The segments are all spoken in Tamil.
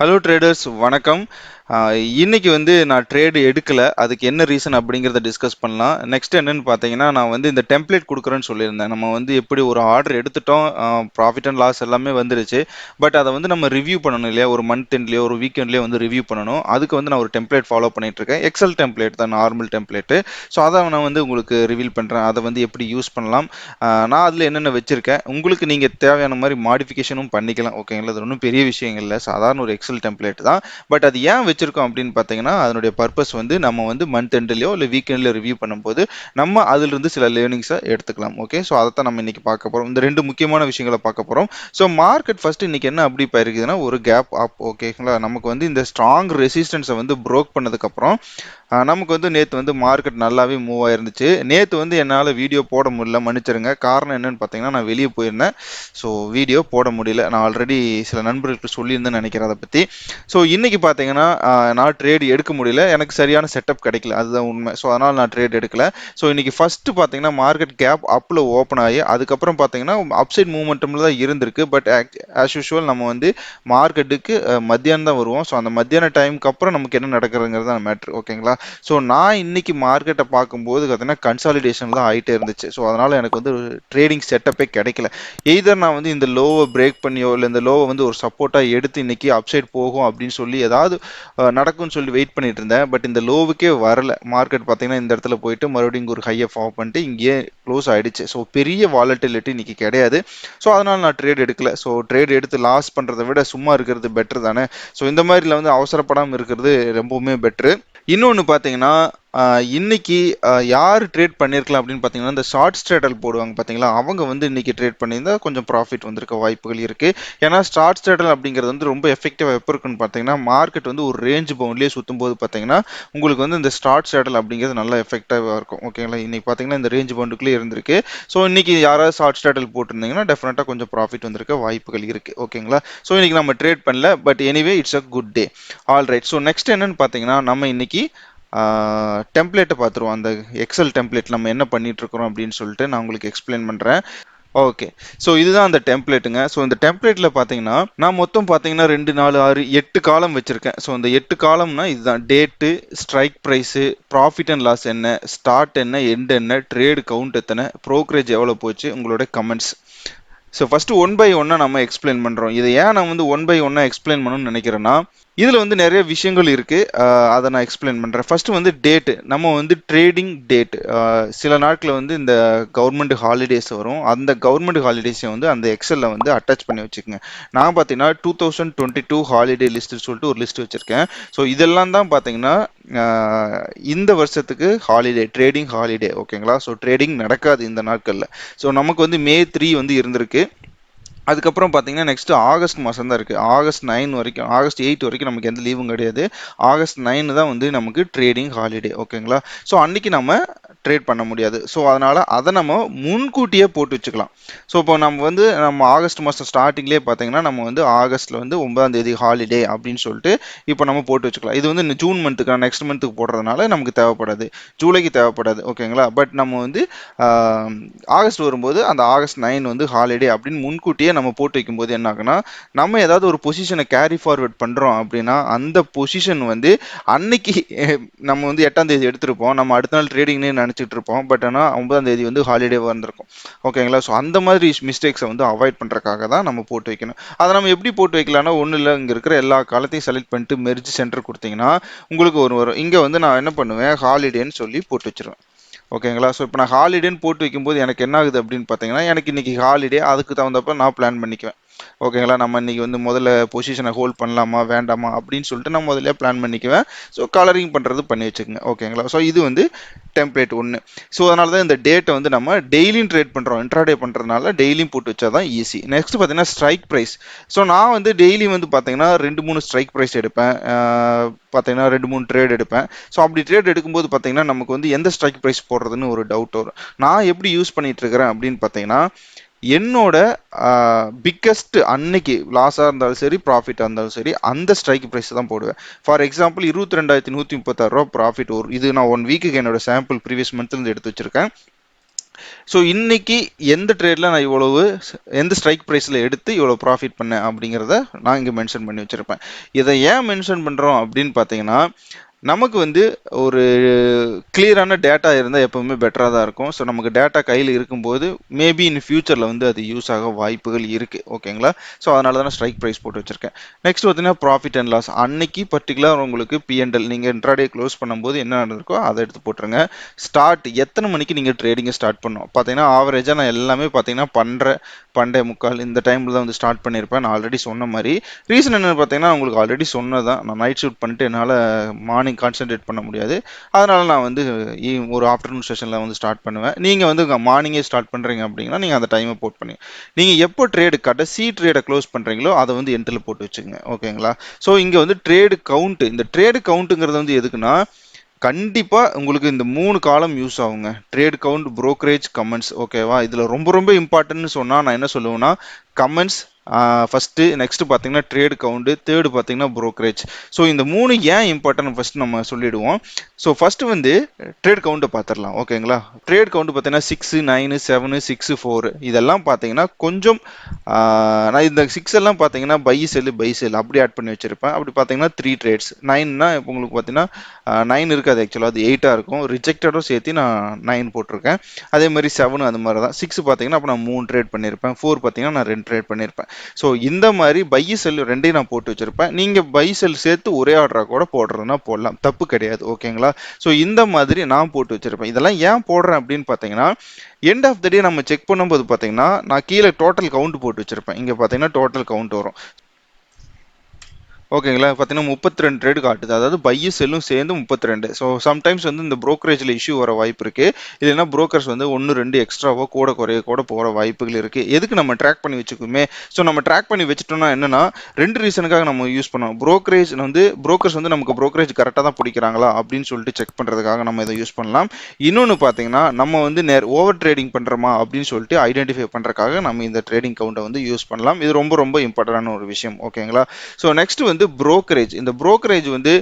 ஹலோ ட்ரேடர்ஸ் வணக்கம். இன்னைக்கு வந்து நான் ட்ரேடு எடுக்கல. அதுக்கு என்ன ரீசன் அப்படிங்கிறத டிஸ்கஸ் பண்ணலாம். நெக்ஸ்ட் என்னன்னு பார்த்தீங்கன்னா, நான் வந்து இந்த டெம்ப்ளேட் கொடுக்குறேன்னு சொல்லியிருந்தேன். நம்ம வந்து எப்படி ஒரு ஆர்டர் எடுத்துட்டோம், ப்ராஃபிட் அண்ட் லாஸ் எல்லாமே வந்துருச்சு. பட் அதை வந்து நம்ம ரிவ்யூ பண்ணணும் இல்லையா? ஒரு மந்த் எண்ட்லேயோ ஒரு வீக்கெண்ட்லேயோ வந்து ரிவ்யூ பண்ணணும். அதுக்கு வந்து நான் ஒரு டெம்ப்ளேட் ஃபாலோ பண்ணிட்டு இருக்கேன். எக்ஸல் டெம்ப்ளேட் தான், நார்மல் டெம்ப்ளேட்டு. ஸோ அதை நான் வந்து உங்களுக்கு ரிவீல் பண்ணுறேன். அதை வந்து எப்படி யூஸ் பண்ணலாம், நான் அதில் என்னென்ன வச்சிருக்கேன், உங்களுக்கு நீங்கள் தேவையான மாதிரி மாடிஃபிகேஷனும் பண்ணிக்கலாம். ஓகேங்களா? அது ஒன்றும் பெரிய விஷயங்கள் இல்லை, சாதாரண ஒரு எக்ஸல் டெம்ப்ளேட் தான். பட் அது ஏன் வச்சிருக்கோம் அப்படின்னு பார்த்தீங்கன்னா, அதனுடைய பர்பஸ் வந்து நம்ம வந்து மந்த் எண்ட்லயோ இல்லை வீக்கெண்ட்லயோ ரிவ்யூ பண்ணும்போது நம்ம அதிலிருந்து சில லேர்னிங்ஸை எடுத்துக்கலாம். ஓகே, ஸோ அதைத்தான் நம்ம இன்னைக்கு பார்க்க போறோம். இந்த ரெண்டு முக்கியமான விஷயங்களை பார்க்க போறோம். ஸோ மார்க்கெட் ஃபர்ஸ்ட் இன்னைக்கு என்ன அப்படி இருக்குதுன்னா, ஒரு கேப் அப். ஓகேங்களா? நமக்கு வந்து இந்த ஸ்ட்ராங் ரெசிஸ்டன்ஸை வந்து ப்ரோக் பண்ணதுக்கு அப்புறம் நமக்கு வந்து நேற்று வந்து மார்க்கெட் நல்லாவே மூவ் ஆயிருந்துச்சு. நேற்று வந்து என்னால் வீடியோ போட முடியல, மன்னிச்சிருங்க. காரணம் என்னன்னு பார்த்தீங்கன்னா, நான் வெளியே போயிருந்தேன். ஸோ வீடியோ போட முடியல. நான் ஆல்ரெடி சில நண்பர்களுக்கு சொல்லியிருந்தேன்னு நினைக்கிறேன் அதை பற்றி. ஸோ இன்னைக்கு பார்த்தீங்கன்னா, நான் ட்ரேட் எடுக்க முடியல, எனக்கு சரியான செட்டப் கிடைக்கல, அதுதான் உண்மை. ஸோ அதனால் நான் ட்ரேட் எடுக்கல. ஸோ இன்னைக்கு ஃபர்ஸ்ட் பார்த்தீங்கன்னா மார்க்கெட் கேப் அப்பில் ஓப்பன் ஆகி அதுக்கப்புறம் பார்த்தீங்கன்னா அப்சைட் மூவ்மெண்ட்டில் தான் இருந்திருக்கு. பட் ஆஸ் யூஷுவல் நம்ம வந்து மார்க்கெட்டுக்கு மத்தியானம் தான் வருவோம். ஸோ அந்த மத்தியான டைமுக்கு அப்புறம் நமக்கு என்ன நடக்குதுங்கிறது தான் மேட்ரு. ஓகேங்களா? ஸோ நான் இன்னைக்கு மார்க்கெட்டை பார்க்கும்போது பார்த்தீங்கன்னா கன்சாலிடேஷன் தான் ஆகிட்டே இருந்துச்சு. ஸோ அதனால் எனக்கு வந்து ட்ரேடிங் செட்டப்பே கிடைக்கல. எய்தர் நான் வந்து இந்த லோவை பிரேக் பண்ணியோ இல்லை இந்த லோவை வந்து ஒரு சப்போர்ட்டாக எடுத்து இன்னைக்கு அப்சைட் போகும் அப்படின்னு சொல்லி ஏதாவது நடக்கும்னு சொல்லி வெயிட் பண்ணிட்டு இருந்தேன். பட் இந்த லோவுக்கே வரல. மார்க்கெட் பார்த்தீங்கன்னா இந்த இடத்துல போயிட்டு மறுபடியும் ஒரு ஹையை ஃபார்ம் பண்ணிட்டு இங்கேயே க்ளோஸ் ஆயிடுச்சு. ஸோ பெரிய வாலட்டிலிட்டி இன்னைக்கு கிடையாது. ஸோ அதனால் நான் ட்ரேட் எடுக்கல. ஸோ ட்ரேட் எடுத்து லாஸ் பண்ணுறதை விட சும்மா இருக்கிறது பெட்டர் தானே. ஸோ இந்த மாதிரில வந்து அவசரப்படாமல் இருக்கிறது ரொம்பவுமே பெட்ரு. இன்னொன்று பார்த்தீங்கன்னா, இன்னைக்கு யார் ட்ரேட் பண்ணியிருக்கலாம் அப்படின்னு பார்த்தீங்கன்னா, இந்த ஷார்ட் ஸ்ட்ராட்டல் போடுவாங்க பார்த்தீங்களா, அவங்க வந்து இன்னைக்கு ட்ரேட் பண்ணியிருந்தா கொஞ்சம் ப்ராஃபிட் வந்திருக்க வாய்ப்புகள் இருக்கு. ஏன்னா ஷார்ட் ஸ்ட்ராட்டல் அப்படிங்கிறது வந்து ரொம்ப எஃபெக்டிவாக எப்போ இருக்குன்னு பார்த்தீங்கன்னா, மார்க்கெட் வந்து ஒரு ரேஞ்ச் பவுண்ட்லேயே சுற்றும் போது பார்த்தீங்கன்னா, உங்களுக்கு வந்து இந்த ஷார்ட் ஸ்ட்ராட்டல் அப்படிங்கிறது நல்லா எஃபெக்டிவாக இருக்கும். ஓகேங்களா? இன்னைக்கு பார்த்தீங்கன்னா இந்த ரேஞ்ச் பவுண்டுக்குள்ளே இருந்திருக்கு. ஸோ இன்னைக்கு யாராவது ஷார்ட் ஸ்ட்ராட்டல் போட்டிருந்தீங்கன்னா டெஃபினட்டாக கொஞ்சம் ப்ராஃபிட் வந்திருக்க வாய்ப்புகள் இருக்கு. ஓகேங்களா? ஸோ இன்னைக்கு நம்ம ட்ரேட் பண்ணல. But anyway it's a good day. All right. So next என்னன்னு பார்த்தீங்கன்னா, நம்ம இன்னைக்கு டெம்ப்ளேட்டை பார்த்துருவோம். அந்த எக்ஸல் டெம்ப்ளேட் நம்ம என்ன பண்ணிட்டு இருக்கிறோம் அப்படின்னு சொல்லிட்டு நான் உங்களுக்கு எக்ஸ்பிளைன் பண்ணுறேன். ஓகே, ஸோ இதுதான் அந்த டெம்ப்ளேட்டுங்க. ஸோ இந்த டெம்ப்ளேட்டில் பார்த்தீங்கன்னா நான் மொத்தம் பார்த்தீங்கன்னா 2 4 6 8 காலம் வச்சுருக்கேன். ஸோ இந்த 8 காலம்னா இதுதான்: date, strike price, profit and loss என்ன, ஸ்டார்ட் என்ன, எண்ட் என்ன, ட்ரேடு கவுண்ட் எத்தனை, ப்ரோக்கரேஜ் எவ்வளோ போச்சு, உங்களோட comments. So first one by ஒன்னாக நம்ம எக்ஸ்பிளைன் பண்ணுறோம். இதை ஏன் நான் வந்து ஒன் பை ஒன்னாக எக்ஸ்பிளைன் பண்ணணும்னு நினைக்கிறேன்னா, இதில் வந்து நிறைய விஷயங்கள் இருக்குது. அதை நான் எக்ஸ்பிளைன் பண்ணுறேன். ஃபஸ்ட்டு வந்து டேட்டு. நம்ம வந்து ட்ரேடிங் டேட், சில நாட்களில் வந்து இந்த கவர்மெண்ட் ஹாலிடேஸ் வரும். அந்த கவர்மெண்ட் ஹாலிடேஸை வந்து அந்த எக்ஸலில் வந்து அட்டாச் பண்ணி வச்சுக்கோங்க. நான் பார்த்தீங்கன்னா 2022 ஹாலிடே லிஸ்ட்டு சொல்லிட்டு ஒரு லிஸ்ட் வச்சுருக்கேன். ஸோ இதெல்லாம் தான் பார்த்தீங்கன்னா இந்த வருஷத்துக்கு ஹாலிடே, ட்ரேடிங் ஹாலிடே. ஓகேங்களா? ஸோ ட்ரேடிங் நடக்காது இந்த நாட்களில். ஸோ நமக்கு வந்து மே 3 வந்து இருந்திருக்கு. அதுக்கப்புறம் பார்த்தீங்கன்னா நெக்ஸ்ட் ஆகஸ்ட் மாதம் தான் இருக்குது. ஆகஸ்ட் 9 வரைக்கும், ஆகஸ்ட் 8 வரைக்கும் நமக்கு எந்த லீவும் கிடையாது. ஆகஸ்ட் 9 தான் வந்து நமக்கு ட்ரேடிங் ஹாலிடே. ஓகேங்களா? ஸோ அன்னைக்கு நம்ம ட்ரேட் பண்ண முடியாது. ஸோ அதனால் அதை நம்ம முன்கூட்டியே போட்டு வச்சுக்கலாம். ஸோ இப்போ நம்ம ஆகஸ்ட் மாதம் ஸ்டார்டிங்லேயே பார்த்தீங்கன்னா நம்ம வந்து ஆகஸ்ட்டில் வந்து 9ஆம் தேதி ஹாலிடே அப்படின்னு சொல்லிட்டு இப்போ நம்ம போட்டு வச்சுக்கலாம். இது வந்து ஜூன் மந்த்துக்கு, நெக்ஸ்ட் மந்த்துக்கு போடுறதுனால நமக்கு தேவைப்படாது, ஜூலைக்கு தேவைப்படாது. ஓகேங்களா? பட் நம்ம வந்து ஆகஸ்ட் வரும்போது அந்த ஆகஸ்ட் 9 வந்து ஹாலிடே அப்படின்னு முன்கூட்டியே நம்ம போட்டு வைக்கும்போது என்ன ஆகுனா, நம்ம ஏதாவது ஒரு பொசிஷனை கேரி ஃபார்வர்ட் பண்ணுறோம் அப்படின்னா அந்த பொசிஷன் வந்து அன்னைக்கு நம்ம வந்து 8ஆம் தேதி எடுத்திருப்போம், நம்ம அடுத்த நாள் ட்ரேடிங்னே நினச்சிட்டு இருப்போம். பட் ஆனால் 9ஆம் தேதி வந்து ஹாலிடேவாக இருந்திருக்கும். ஓகேங்களா? ஸோ அந்த மாதிரி மிஸ்டேக்ஸை வந்து அவாய்ட் பண்ணுறதுக்காக தான் நம்ம போட்டு வைக்கணும். அதை நம்ம எப்படி போட்டு வைக்கலாம்னா, ஒன்றும் இல்லை, இங்கே இருக்கிற எல்லா காலத்தையும் செலக்ட் பண்ணிட்டு மெர்ஜ் சென்டர் கொடுத்தீங்கன்னா உங்களுக்கு ஒரு வரும். இங்கே வந்து நான் என்ன பண்ணுவேன், ஹாலிடேன்னு சொல்லி போட்டு வச்சிருவேன். ஓகேங்களா? ஸோ இப்போ நான் ஹாலிடேன்னு போட்டு வைக்கும்போது எனக்கு என்ன ஆகுது அப்படின்னு பார்த்தீங்கன்னா, எனக்கு இன்னைக்கு ஹாலிடே, அதுக்கு தகுந்தப்ப நான் பிளான் பண்ணிக்குவேன். ஓகேங்களா? நம்ம இன்னைக்கு வந்து முதல்ல பொசிஷனை ஹோல்ட் பண்ணலாமா வேண்டாமா அப்படின்னு சொல்லிட்டு நான் முதல்ல பிளான் பண்ணிக்குவேன். ஸோ கலரிங் பண்ணுறது பண்ணி வச்சுக்கோங்க. ஓகேங்களா? ஸோ இது வந்து டெம்ப்ளேட் ஒன்று. ஸோ அதனால தான் இந்த டேட்டை வந்து நம்ம டெய்லியும் ட்ரேட் பண்ணுறோம். இன்ட்ராடே பண்ணுறதுனால டெய்லியும் போட்டு வச்சா தான் ஈஸி. நெக்ஸ்ட் பார்த்தீங்கன்னா ஸ்ட்ரைக் ப்ரைஸ். ஸோ நான் வந்து டெய்லி வந்து பார்த்தீங்கன்னா 2 3 ஸ்ட்ரைக் ப்ரைஸ் எடுப்பேன். பார்த்தீங்கன்னா 2 3 ட்ரேட் எடுப்பேன். ஸோ அப்படி ட்ரேட் எடுக்கும்போது பார்த்தீங்கன்னா நமக்கு வந்து எந்த ஸ்ட்ரைக் ப்ரைஸ் போடுறதுன்னு ஒரு டவுட் வரும். நான் எப்படி யூஸ் பண்ணிட்டு இருக்கிறேன் அப்படின்னு பார்த்தீங்கன்னா, என்னோட பிக்கஸ்ட் அன்னைக்கு லாஸாக இருந்தாலும் சரி, ப்ராஃபிட்டாக இருந்தாலும் சரி, அந்த ஸ்ட்ரைக் ப்ரைஸ் தான் போடுவேன். ஃபார் எக்ஸாம்பிள் 22,136 ரூபா ப்ராஃபிட். இது நான் 1 வீக்குக்கு என்னோட சாம்பிள் ப்ரீவியஸ் மந்த்லேருந்து எடுத்து வச்சிருக்கேன். ஸோ இன்னைக்கு எந்த ட்ரேடில் நான் இவ்வளவு எந்த ஸ்ட்ரைக் ப்ரைஸில் எடுத்து இவ்வளோ ப்ராஃபிட் பண்ணேன் அப்படிங்கிறத நான் இங்கே மென்ஷன் பண்ணி வச்சுருப்பேன். இதை ஏன் மென்ஷன் பண்ணுறோம் அப்படின்னு பார்த்தீங்கன்னா, நமக்கு வந்து ஒரு கிளியரான டேட்டா இருந்தால் எப்பவுமே பெட்டராக தான் இருக்கும். ஸோ நமக்கு டேட்டா கையில் இருக்கும்போது மேபி இன் ஃபியூச்சரில் வந்து அது யூஸ் ஆக வாய்ப்புகள் இருக்குது. ஓகேங்களா? ஸோ அதனால தான் நான் ஸ்ட்ரைக் ப்ரைஸ் போட்டு வச்சிருக்கேன். நெக்ஸ்ட் பார்த்தீங்கன்னா ப்ராஃபிட் அண்ட் லாஸ். அன்னைக்கு பர்டிகுலர் உங்களுக்கு பிஎன்எல் நீங்கள் இன்ட்ராடே க்ளோஸ் பண்ணும்போது என்ன நடந்திருக்கோ அதை எடுத்து போட்டுருங்க. ஸ்டார்ட் எத்தனை மணிக்கு நீங்கள் ட்ரேடிங்கை ஸ்டார்ட் பண்ணோம் பார்த்தீங்கன்னா, ஆவரேஜாக நான் எல்லாமே பார்த்தீங்கன்னா பண்டே முக்கால் இந்த டைமில் தான் வந்து ஸ்டார்ட் பண்ணியிருப்பேன். நான் ஆல்ரெடி சொன்ன மாதிரி. ரீசன் என்னென்னு பார்த்தீங்கன்னா, உங்களுக்கு ஆல்ரெடி சொன்னதான், நான் நைட் ஷூட் பண்ணிட்டு என்னால் மார்னிங் கான்சென்ட்ரேட் பண்ண முடியாது. அதனால் நான் வந்து ஒரு ஆஃப்டர்நூன் செஷனில் வந்து ஸ்டார்ட் பண்ணுவேன். நீங்கள் வந்து மார்னிங்கே ஸ்டார்ட் பண்ணுறீங்க அப்படின்னா நீங்கள் அந்த டைமை போட் பண்ணி நீங்கள் எப்போ ட்ரேடு கடைசி ட்ரேடை க்ளோஸ் பண்ணுறீங்களோ அதை வந்து எண்டில் போட்டு வச்சுக்கோங்க. ஓகேங்களா? ஸோ இங்கே வந்து ட்ரேடு கவுண்ட், இந்த ட்ரேடு கவுண்ட்டுங்கிறது வந்து எதுக்குன்னா, கண்டிப்பாக உங்களுக்கு இந்த 3 காலம் யூஸ் ஆகுங்க. Trade count, brokerage, comments. ஓகேவா? இதில் ரொம்ப ரொம்ப இம்பார்ட்டன்ட்னு சொன்னால் நான் என்ன சொல்லுவேன்னா, கமெண்ட்ஸ் ஃபஸ்ட்டு, நெக்ஸ்ட்டு பார்த்தீங்கன்னா ட்ரேட் கவுண்டு, தேர்டு பார்த்தீங்கன்னா brokerage. ஸோ இந்த 3 ஏன் இம்பார்ட்டன்ட் ஃபஸ்ட் நம்ம சொல்லிடுவோம். ஸோ ஃபஸ்ட்டு வந்து ட்ரேட் கவுண்ட்டை பார்த்துடலாம். ஓகேங்களா? ட்ரேட் கவுண்ட் பார்த்தீங்கன்னா 6, 9, 7, 6, 4 இதெல்லாம் பார்த்தீங்கன்னா கொஞ்சம் நான் இந்த 6 எல்லாம் பார்த்தீங்கன்னா பை செல் அப்படி ஆட் பண்ணி வச்சிருப்பேன். அப்படி பார்த்தீங்கன்னா 3 ட்ரேட்ஸ். 9னா இப்போ உங்களுக்கு பார்த்தீங்கன்னா 9 இருக்காது, ஆக்சுவலாக அது 8ஆக இருக்கும். ரிஜெக்டடும் சேர்த்து நான் 9 போட்டிருக்கேன். அதே மாதிரி 7 அது மாதிரி தான். 6 பார்த்தீங்கன்னா அப்போ நான் 3 ட்ரேட் பண்ணியிருப்பேன். 4 பார்த்தீங்கன்னா நான் 2 ட்ரேட் பண்ணியிருப்பேன். ஸோ இந்த மாதிரி பை செல் ரெண்டையும் நான் போட்டு வச்சிருப்பேன். நீங்கள் பை செல் சேர்த்து ஒரே ஆர்டராக கூட போடுறதுனா போடலாம், தப்பு கிடையாது. ஓகேங்களா? ஸோ இந்த மாதிரி நான் போட்டு வச்சிருப்பேன். இதெல்லாம் ஏன் போடுறேன் அப்படின்னு பார்த்தீங்கன்னா, எண்ட் ஆஃப் த டே நம்ம செக் பண்ணும்போது பார்த்தீங்கன்னா, நான் கீழே டோட்டல் கவுண்ட் போட்டு வச்சிருப்பேன். இங்கே பார்த்தீங்கன்னா டோட்டல் கவுண்ட் வரும். ஓகேங்களா? பார்த்தீங்கன்னா 32 ட்ரேடு காட்டுது. அதாவது பையும் செல்லும் சேர்ந்து 32. ஸோ சம்டைம்ஸ் வந்து இந்த brokerage இஷ்யூ வர வாய்ப்பு இருக்கு. இல்லைன்னா brokers வந்து 1, 2 எக்ஸ்ட்ராவோ கூட குறைய கூட போகிற வாய்ப்புகள் இருக்கு. எதுக்கு நம்ம ட்ராக் பண்ணி வச்சுக்குமே. ஸோ நம்ம ட்ராக் பண்ணி வச்சுட்டோம்னா என்னன்னா, 2 ரீசனுக்காக நம்ம யூஸ் பண்ணுவோம். brokerage வந்து brokers வந்து நமக்கு brokerage கரெக்டாக தான் பிடிக்கிறாங்களா அப்படின்னு சொல்லிட்டு செக் பண்ணுறதுக்காக நம்ம இதை யூஸ் பண்ணலாம். இன்னொன்று பார்த்தீங்கன்னா, நம்ம வந்து ஓவர் ட்ரேடிங் பண்ணுறோமா அப்படின்னு சொல்லிட்டு ஐடென்டிஃபை பண்ணுறதுக்காக நம்ம இந்த ட்ரேடிங் கவுண்டை வந்து யூஸ் பண்ணலாம். இது ரொம்ப ரொம்ப இம்பார்ட்டன்டான ஒரு விஷயம். ஓகேங்களா? ஸோ நெக்ஸ்ட் வந்து brokerage. இந்த brokerage வந்து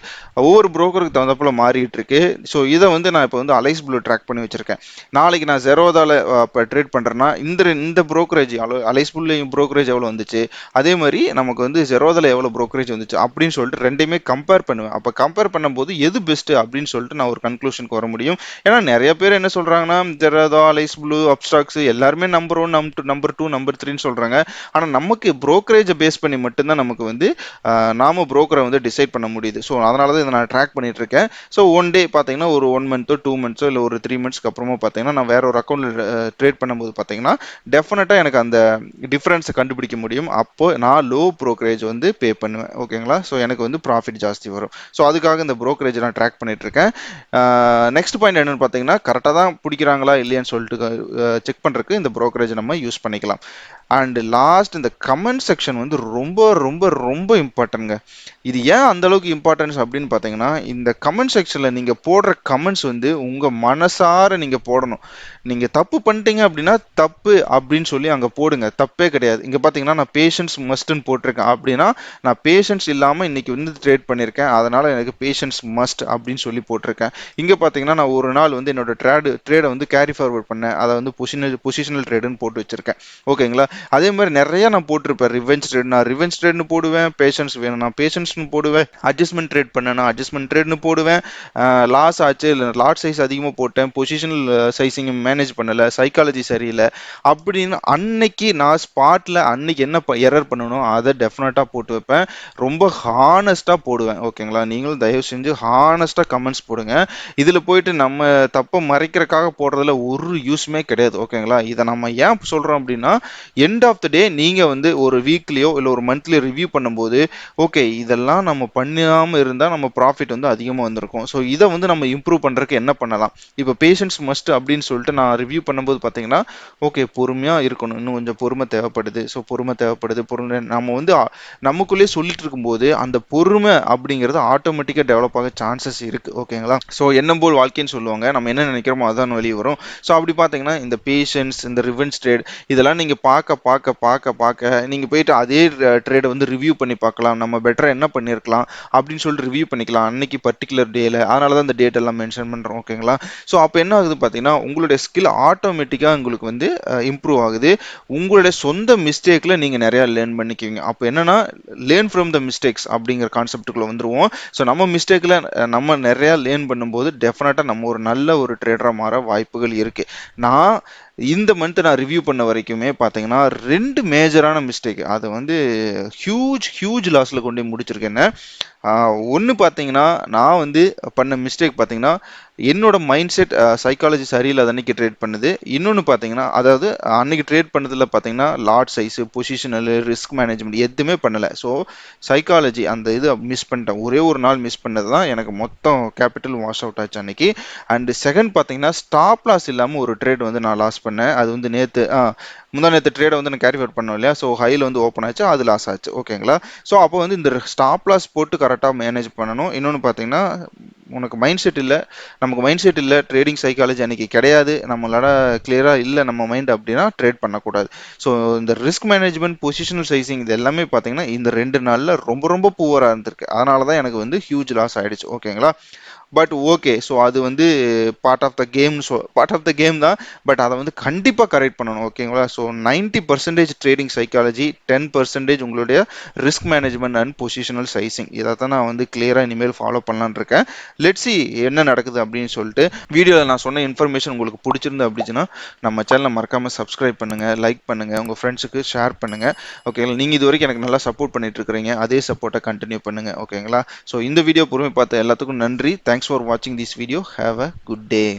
ஒவ்வொரு brokerக்கு தகுந்தாப்புல மாறிட்டு இருக்கு. ஸோ இதை வந்து நான் இப்போ வந்து அலைஸ் ப்ளூ ட்ராக் பண்ணி வச்சிருக்கேன். நாளைக்கு நான் ஜெரோதால இப்போ ட்ரேட் பண்றேன்னா இந்த brokerage அலைஸ் ப்ளூலையும் brokerage எவ்வளோ வந்துச்சு, அதே மாதிரி நமக்கு வந்து ஜெரோதால எவ்வளோ brokerage வந்துச்சு அப்படின்னு சொல்லிட்டு ரெண்டையுமே கம்பேர் பண்ணுவேன். அப்போ கம்பேர் பண்ணும்போது எது பெஸ்ட் அப்படின்னு சொல்லிட்டு நான் ஒரு கன்க்ளூஷனுக்கு வர முடியும். ஏன்னா நிறைய பேர் என்ன சொல்றாங்கன்னா, ஜெரோதா, அலைஸ் ப்ளூ, அப்ஸ்டாக்ஸ் எல்லாருமே நம்பர் 1, நம்பர் 2, நம்பர் 3ன்னு சொல்றாங்க. ஆனா நமக்கு brokerage பேஸ் பண்ணி மட்டும்தான் நமக்கு வந்து நாம புரோக்கரை வந்து டிசைட் பண்ண முடியுது. ஸோ அதனால தான் இதை நான் ட்ராக் பண்ணிட்டு இருக்கேன். ஸோ ஒன் டே பார்த்தீங்கன்னா ஒரு 1 மந்த்தோ 2 மந்த்ஸோ இல்லை ஒரு 3 மந்த்ஸ்க்கு அப்புறமா பார்த்தீங்கன்னா நான் வேற ஒரு அக்கௌண்ட்ல ட்ரேட் பண்ணும்போது பார்த்தீங்கன்னா டெஃபினட்டாக எனக்கு அந்த டிஃபரன்ஸை கண்டுபிடிக்க முடியும். அப்போ நான் லோ brokerage வந்து பே பண்ணுவேன். ஓகேங்களா? ஸோ எனக்கு வந்து ப்ராஃபிட் ஜாஸ்தி வரும். ஸோ அதுக்காக இந்த brokerage நான் ட்ராக் பண்ணிட்டு இருக்கேன். நெக்ஸ்ட் பாயிண்ட் என்னன்னு பார்த்தீங்கன்னா, கரெக்டாக தான் பிடிக்கிறாங்களா இல்லையான்னு சொல்லிட்டு செக் பண்ணுறதுக்கு இந்த brokerage நம்ம யூஸ் பண்ணிக்கலாம். அண்ட் லாஸ்ட் இந்த கமெண்ட் செக்ஷன் வந்து ரொம்ப ரொம்ப ரொம்ப இம்பார்ட்டன்ட்ங்க. இது ஏன் அந்த அளவுக்கு இம்பார்ட்டன்ஸ் அப்படின்னு பார்த்தீங்கன்னா, இந்த கமெண்ட் செக்ஷனில் நீங்கள் போடுற கமெண்ட்ஸ் வந்து உங்கள் மனசார நீங்கள் போடணும். நீங்கள் தப்பு பண்ணிட்டீங்க அப்படின்னா தப்பு அப்படின்னு சொல்லி அங்கே போடுங்க, தப்பே கிடையாது. இங்கே பார்த்தீங்கன்னா நான் பேஷன்ஸ் மஸ்ட்னு போட்டிருக்கேன். அப்படின்னா நான் பேஷன்ஸ் இல்லாமல் இன்னைக்கு வந்து ட்ரேட் பண்ணியிருக்கேன், அதனால எனக்கு பேஷன்ஸ் மஸ்ட் அப்படின்னு சொல்லி போட்டிருக்கேன். இங்கே பார்த்தீங்கன்னா நான் ஒரு நாள் வந்து என்னோட ட்ரேடை வந்து கேரி ஃபார்வர்ட் பண்ணேன், அதை வந்து பொசிஷனல் ட்ரேடுன்னு போட்டு வச்சிருக்கேன். ஓகேங்களா? அதே மாதிரி நிறைய நான் போட்டிருப்பேன். ரிவெஞ்ச் ட்ரேட் நான் ரிவெஞ்ச் ட்ரேட்னு போடுவேன், பேஷன்ஸ் வேணும் நான் பேஷன்ஸ்னு போடுவேன், அட்ஜஸ்ட்மெண்ட் ட்ரேட் பண்ணேன் அட்ஜஸ்ட்மெண்ட் ட்ரேட்னு போடுவேன், லாஸ் ஆச்சு இல்லை லாட் சைஸ் அதிகமாக போட்டேன், பொசிஷனல் சைஸிங் மேனேஜ் பண்ணலை, சைக்காலஜி சரியில்லை அப்படின்னு அன்னைக்கு நான் ஸ்பாட்டில் அன்னைக்கு என்ன எரர் பண்ணணும் அதை டெஃபினட்டாக போட்டு வைப்பேன். ரொம்ப ஹானஸ்டாக போடுவேன். ஓகேங்களா? நீங்களும் தயவு செஞ்சு ஹானஸ்டாக கமெண்ட்ஸ் போடுங்க. இதில் போயிட்டு நம்ம தப்பை மறைக்கிறதுக்காக போடுறதுல ஒரு யூஸ்மே கிடையாது. ஓகேங்களா? இதை நம்ம ஏன் சொல்கிறோம் அப்படின்னா, எண்ட் ஆஃப் த டே நீங்கள் வந்து ஒரு வீக்லியோ இல்லை ஒரு மந்த்லியோ ரிவ்யூ பண்ணும்போது ஓகே இதெல்லாம் நம்ம பண்ணாமல் இருந்தால் நம்ம ப்ராஃபிட் வந்து அதிகமாக வந்திருக்கும். ஸோ இதை வந்து நம்ம இம்ப்ரூவ் பண்ணுறதுக்கு என்ன பண்ணலாம். இப்போ பேஷன்ஸ் மஸ்ட் அப்படின்னு சொல்லிட்டு நான் ரிவ்யூ பண்ணும்போது பார்த்தீங்கன்னா, ஓகே பொறுமையாக இருக்கணும், இன்னும் கொஞ்சம் பொறுமை தேவைப்படுது. ஸோ பொறுமை தேவைப்படுது, பொறுமை நம்ம வந்து நமக்குள்ளேயே சொல்லிட்டு இருக்கும்போது அந்த பொறுமை அப்படிங்கிறது ஆட்டோமேட்டிக்காக டெவலப் ஆக சான்சஸ் இருக்குது. ஓகேங்களா? ஸோ எண்ணம் போல் வாழ்க்கைன்னு சொல்லுவாங்க. நம்ம என்ன நினைக்கிறோமோ அதான் வெளியே வரும். ஸோ அப்படி பார்த்தீங்கன்னா இந்த பேஷன்ஸ், இந்த ரிவெஞ்ச் ட்ரேட் இதெல்லாம் நீங்கள் பார்க்க பார்க்க பார்க்க பார்க்க நீங்க போயிட்டு அதே ட்ரேடை வந்து ரிவ்யூ பண்ணி பார்க்கலாம். நம்ம பெட்டரா என்ன பண்ணியிருக்கலாம் அப்படின்னு சொல்லிட்டு ரிவ்யூ பண்ணிக்கலாம் அன்னைக்கு பர்டிகுலர் டேல. அதனால தான் இந்த டேட் எல்லாம் மென்ஷன் பண்றோம். ஓகேங்களா? ஸோ அப்போ என்ன ஆகுது பார்த்தீங்கன்னா, உங்களுடைய ஸ்கில் ஆட்டோமேட்டிக்காக உங்களுக்கு வந்து இம்ப்ரூவ் ஆகுது. உங்களுடைய சொந்த மிஸ்டேக்ல நீங்க நிறைய லேர்ன் பண்ணிக்குவீங்க. அப்போ என்னன்னா, லேர்ன் ஃப்ரம் த மிஸ்டேக்ஸ் அப்படிங்கிற கான்செப்டுக்குள்ள வந்துருவோம். ஸோ நம்ம மிஸ்டேக்ல நம்ம நிறைய லேர்ன் பண்ணும்போது டெஃபினட்டா நம்ம ஒரு நல்ல ஒரு ட்ரேடரா மாற வாய்ப்புகள் இருக்கு. நான் இந்த மந்த் நான் ரிவ்யூ பண்ண வரைக்குமே பார்த்தீங்கன்னா 2 மேஜரான மிஸ்டேக் அது வந்து ஹியூஜ் ஹியூஜ் லாஸ்ல கொண்டு போய் முடிச்சிருக்கேன். ஒன்று பார்த்தீங்கன்னா, நான் வந்து பண்ண மிஸ்டேக் பார்த்தீங்கன்னா, என்னோட மைண்ட் செட் சைக்காலஜி சரியில்லாத அன்னைக்கு ட்ரேட் பண்ணுது. இன்னொன்று பார்த்தீங்கன்னா, அதாவது அன்னைக்கு ட்ரேட் பண்ணதில் பார்த்தீங்கன்னா lot size, positional, risk management எதுவுமே பண்ணலை. ஸோ சைக்காலஜி அந்த இது மிஸ் பண்ணிட்டேன். ஒரே ஒரு நாள் மிஸ் பண்ணது தான் எனக்கு மொத்தம் கேபிட்டல் வாஷ் அவுட் ஆச்சு அன்னைக்கு. அண்ட் செகண்ட் பார்த்தீங்கன்னா, ஸ்டாப் லாஸ் இல்லாமல் ஒரு ட்ரேட் வந்து நான் லாஸ் பண்ணேன். அது வந்து நேற்று முந்தா நேற்று ட்ரேடை வந்து நான் கேரி அவுட் பண்ணோம் இல்லையா? ஸோ ஹையில் வந்து ஓப்பன் ஆச்சு, அது லாஸ் ஆச்சு. ஓகேங்களா? ஸோ அப்போ வந்து இந்த ஸ்டாப் லாஸ் போட்டு கரெக்டாக மேனேஜ் பண்ணணும். இன்னொன்று பார்த்தீங்கன்னா, உனக்கு மைண்ட் செட் இல்லை, நமக்கு மைண்ட் செட் இல்லை, ட்ரேடிங் சைக்காலஜி அன்னைக்கு கிடையாது, நம்மளால கிளியராக இல்லை நம்ம மைண்ட் அப்படின்னா ட்ரேட் பண்ணக்கூடாது. ஸோ இந்த ரிஸ்க் மேனேஜ்மெண்ட், பொசிஷனல் சைசிங் இது எல்லாமே பார்த்தீங்கன்னா இந்த 2 நாளில் ரொம்ப ரொம்ப புவராக இருந்திருக்கு. அதனால தான் எனக்கு வந்து ஹியூஜ் லாஸ் ஆயிடுச்சு. ஓகேங்களா? பட் ஓகே, ஸோ அது வந்து part of the game. So part of the game தான். பட் அதை வந்து கண்டிப்பாக கரெக்ட் பண்ணணும். ஓகேங்களா? ஸோ 90% ட்ரேடிங் சைக்காலஜி, 10% உங்களுடைய risk management and positional sizing. இதை தான் நான் வந்து கிளியராக இனிமேல் ஃபாலோ பண்ணலான்னு இருக்கேன். லெட்ஸ் சி என்ன நடக்குது அப்படின்னு சொல்லிட்டு. வீடியோவில் நான் சொன்ன இன்ஃபர்மேஷன் உங்களுக்கு பிடிச்சிருந்து அப்படின்னா நம்ம சேனலை மறக்காமல் சப்ஸ்கிரைப் பண்ணுங்கள், லைக் பண்ணுங்கள், உங்கள் ஃப்ரெண்ட்ஸுக்கு ஷேர் பண்ணுங்கள். ஓகேங்களா? நீங்கள் இது வரைக்கும் எனக்கு நல்லா சப்போர்ட் பண்ணிட்டு இருக்கிறீங்க, அதே சப்போர்ட்டை கண்டினியூ பண்ணுங்கள். ஓகேங்களா? ஸோ இந்த வீடியோ பொறுமை பார்த்த எல்லாத்துக்கும் நன்றி. Thanks for watching this video. Have a good day.